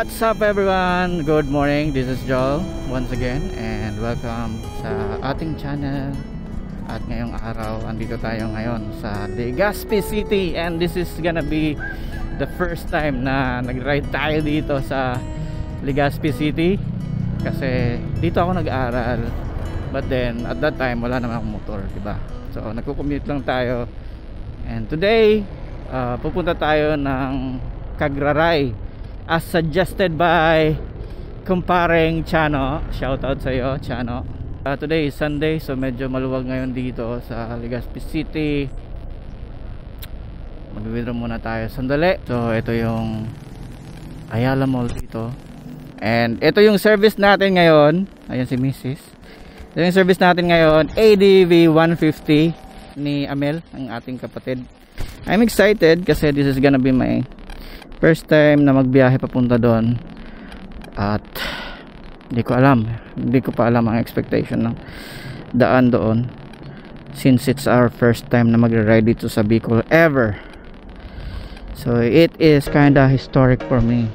What's up everyone? Good morning, this is Joel once again and welcome sa ating channel. At ngayong araw, andito tayo ngayon sa Legazpi City and this is gonna be the first time na nag-ride tayo dito sa Legazpi City. Kasi dito ako nag-aaral, but then at that time wala naman akong motor, diba? So nagko-commute lang tayo and today pupunta tayo ng Cagraray as suggested by kumparing Chano. Shoutout sa iyo, Chano. Today is Sunday, so medyo maluwag ngayon dito sa Legazpi City. Mag-withdraw muna tayo sandali. So ito yung Ayala Mall dito. And ito yung service natin ngayon. Ayan si Mrs. Ito yung service natin ngayon, ADV 150 ni Amel, ang ating kapatid. I'm excited kasi this is gonna be my first time na magbiyahe papunta doon. At hindi ko pa alam ang expectation ng daan doon, since it's our first time na magre-ride dito sa Bicol ever. So it is kinda historic for me.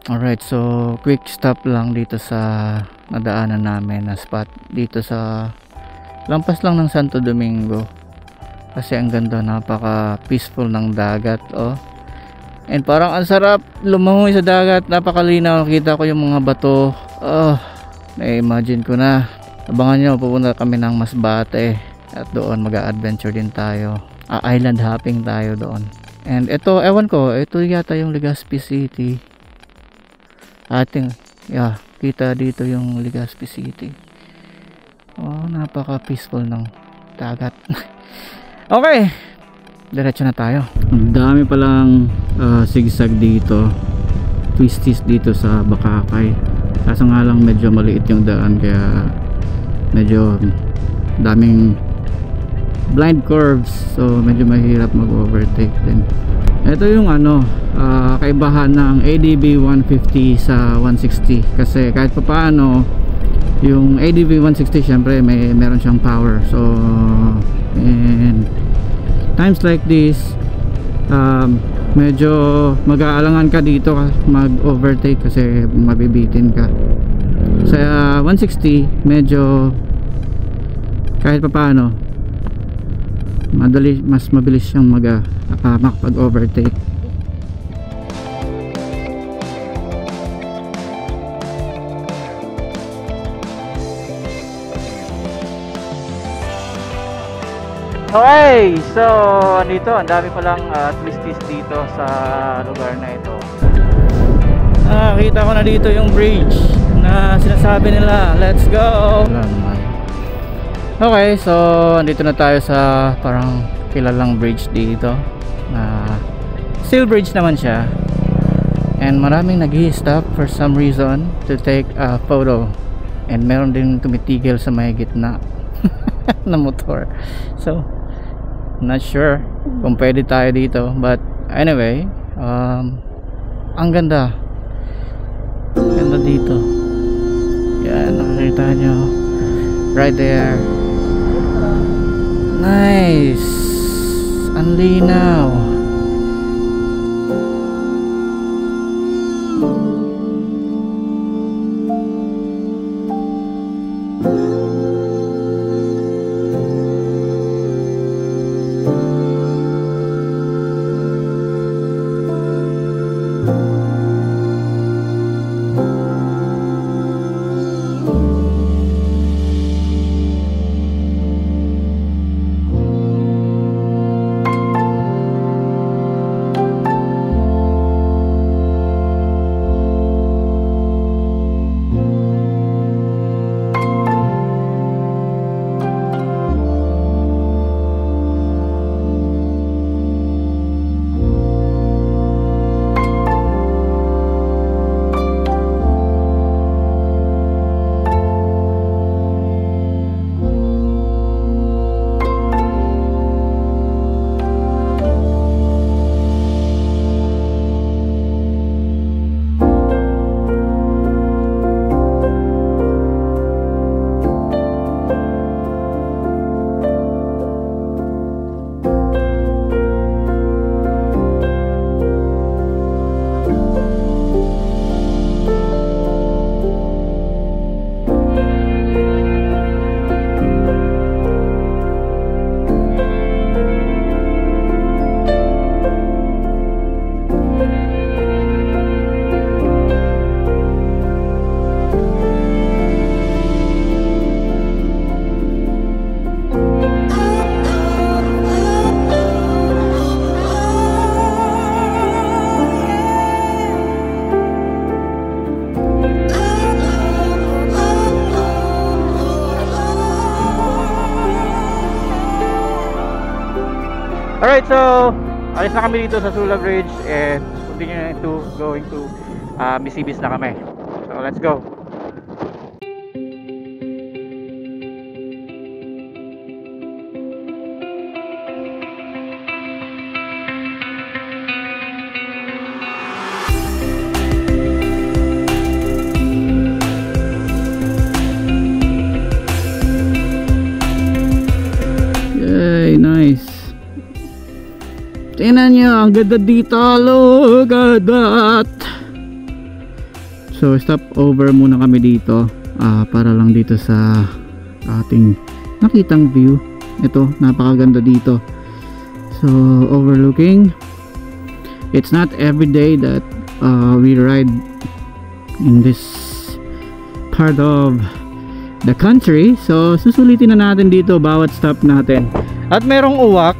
Alright, so quick stop lang dito sa nadaanan namin na spot dito sa lampas lang ng Santo Domingo. Kasi ang ganda, napaka peaceful ng dagat, oh. And parang ang sarap lumangoy sa dagat, napakalinaw, nakita ko yung mga bato. Oh, na-imagine ko na. Abangan nyo, pupunta kami ng Masbate at doon mag-a-adventure din tayo. Island hopping tayo doon. And ito, ewan ko, ito yata yung Legazpi City. Kita dito yung Legazpi City. Oh, napaka peaceful ng dagat. Okay, diretso na tayo. Ang dami palang zigzag dito, twisties dito sa Bakakay. Kaso nga lang medyo maliit yung daan, kaya medyo daming blind curves, so medyo mahirap mag-overtake din. Ito yung kaibahan ng ADV 150 sa 160, kasi kahit pa paano yung ADV 160 syempre meron siyang power. So and times like this medyo mag-aalangan ka dito mag-overtake kasi mabibitin ka. Sa 160 medyo kahit pa paano mas mabilis siyang makapag-overtake. Okay, so dito ang dami palang twisties dito sa lugar na ito. Nakita ko na dito yung bridge na sinasabi nila, let's go. Okay, so andito na tayo sa parang kilalang bridge dito na steel bridge naman siya, and maraming nag-i-stop for some reason to take a photo, and meron din tumitigil sa may gitna na motor. So not sure kung pwede tayo dito, but anyway, ang ganda dito. Yan, nakikita nyo right there. Nice, ang linaw. Alright, so alis na kami dito sa Sula Bridge and continue to going to Misibis na kami. So let's go. Nice. Tingnan nyo, ang ganda dito. Look at that. So stop over muna kami dito para lang dito sa ating nakitang view. Ito, napakaganda dito. So overlooking. It's not every day that we ride in this part of the country. So susulitin na natin dito bawat stop natin. At merong uwak,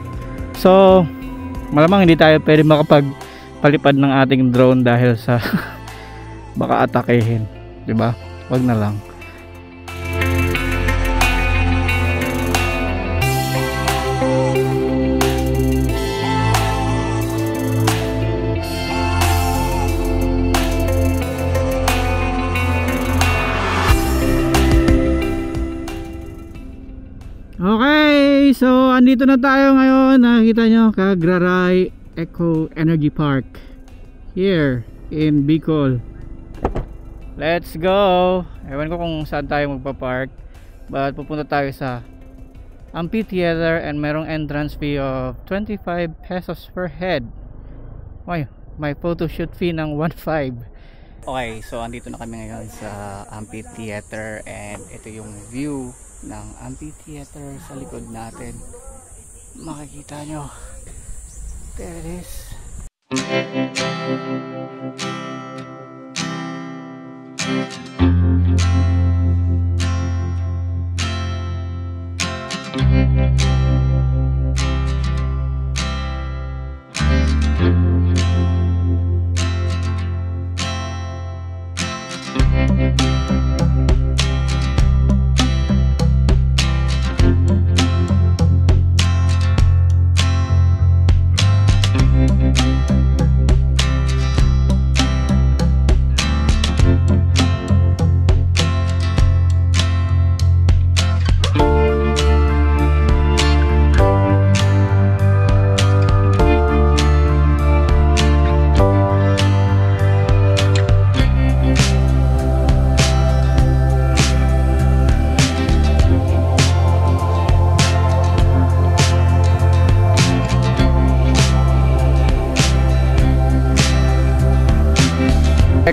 so malamang hindi tayo pwede makapagpalipad ng ating drone dahil sa baka atakehin, diba? Wag na lang. Okay, so andito na tayo ngayon. Nakikita nyo, Kagraray Eco Energy Park here in Bicol. Let's go. Ewan ko kung saan tayo magpa-park, but pupunta tayo sa amphitheater and merong entrance fee of 25 pesos per head. May photo shoot fee ng 1.5. Okay, so andito na kami ngayon sa amphitheater and ito yung view ng amphitheater sa likod natin. Makikita nyo, there it is.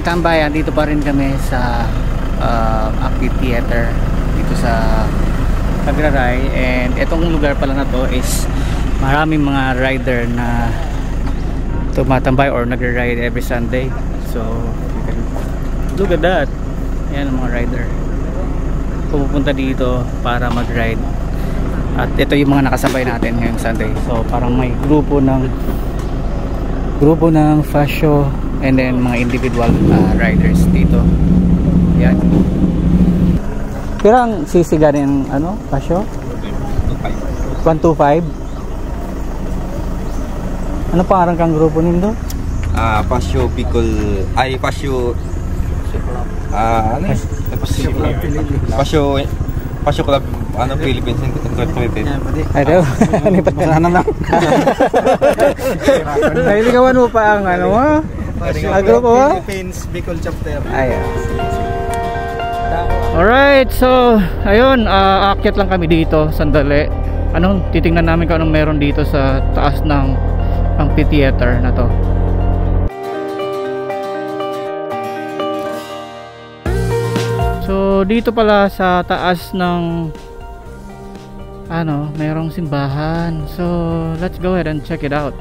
Tambay, dito pa rin kami sa amphitheater dito sa Kagraray, and itong lugar pala na to is maraming mga rider na tumatambay or nagre-ride every Sunday. So you can look at that. Yan ang mga rider pupunta dito para mag-ride, at ito yung mga nakasabay natin ngayong Sunday. So parang may grupo ng fascio and then mga individual riders dito. Yan. Pirang sisiga ng pasyo? 125. Ano pangarang kang grupo nindo? Pasyo Bicol ay Pasyo Pasyo Club Philippines Incorporated. Ay daw. Lipat ka na lang. Ay ligawan mo pa ang grupo mo? Philippines Bicol chapter. Ay. Alright, so ayun, aakyat lang kami dito sandali. Titingnan namin kung anong meron dito sa taas ng amphitheater na to. So dito pala sa taas ng merong simbahan. So let's go ahead and check it out.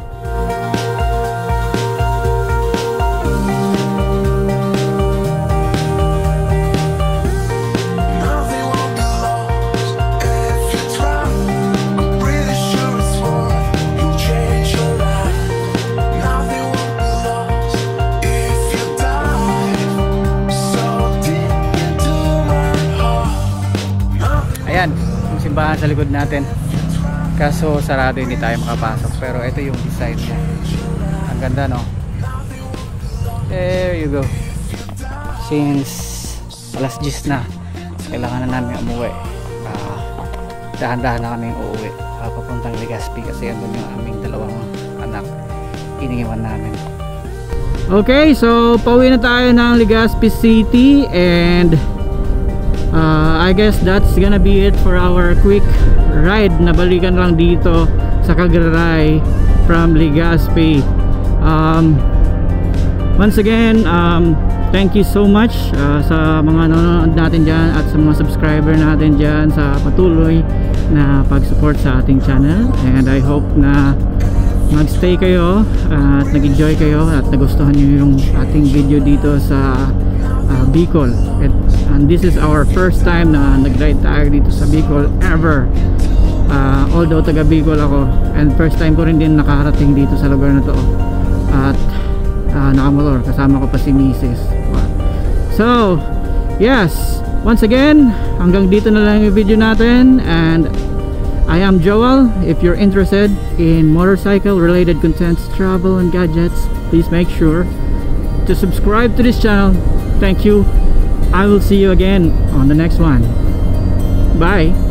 Ayan, yung simbahan sa likod natin. kaso sarado, hindi tayo makapasok. Pero ito yung design niya, ang ganda, no? There you go. Since alas 10 na, kailangan na namin umuwi. Dahan-dahan na kami uuwi papuntang Legazpi kasi andun yung aming dalawang anak, iniwan namin. Okay, so pauwi na tayo ng Legazpi City, and I guess that's gonna be it for our quick ride. Nabalikan lang dito sa Cagaray from Legazpi. Once again, thank you so much sa mga nanonood natin dyan at sa mga subscriber natin dyan sa patuloy na pag-support sa ating channel, and I hope na mag-stay kayo at nag-enjoy kayo at nagustuhan nyo yung ating video dito sa Bicol. And this is our first time na nag-ride tayo dito sa Bicol ever. Although taga Bicol ako, and first time ko rin din nakarating dito sa lugar na to, at nakamotor, kasama ko pa si Mrs. So yes, once again, hanggang dito na lang yung video natin, and I am Joel. If you're interested in motorcycle related contents, travel and gadgets, please make sure to subscribe to this channel. Thank you. I will see you again on the next one. Bye.